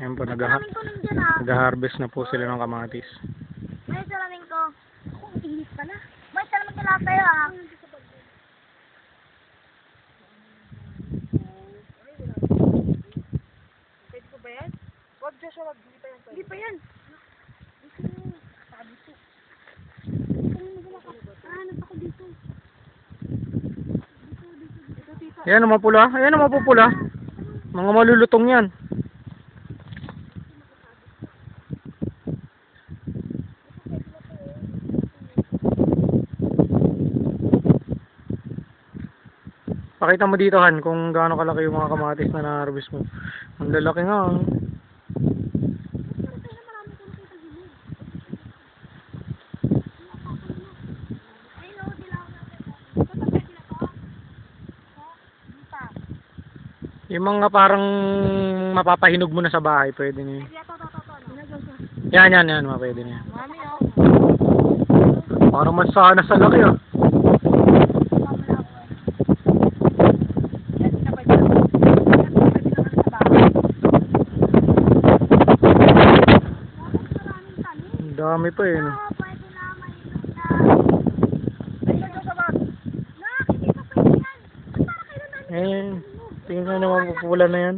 Ayan po, Salamin ko nandiyan ah. nag-harvest na po sila ng kamatis. May salamin ko. Ako, ang init pala. May salamin ka lang tayo ah. Pwede ko ba yan? Wag Joshua, wag. Hindi pa yan. Hindi pa yan. Hanap ako dito. Ayan ang mapula. Ayan ang mapupula. Mga malulutong yan. Pakita mo dito Han kung gaano kalaki yung mga kamatis na na-harvest mo. Ang lalaki nga. Ah. Yung mga parang mapapahinog mo na sa bahay, pwede na yun. Yan, pwede na yan. Mami, oh. Parang masana sa laki ah. Ang dami pa eh. No? Eh, tingnan mo naman pupula na yan.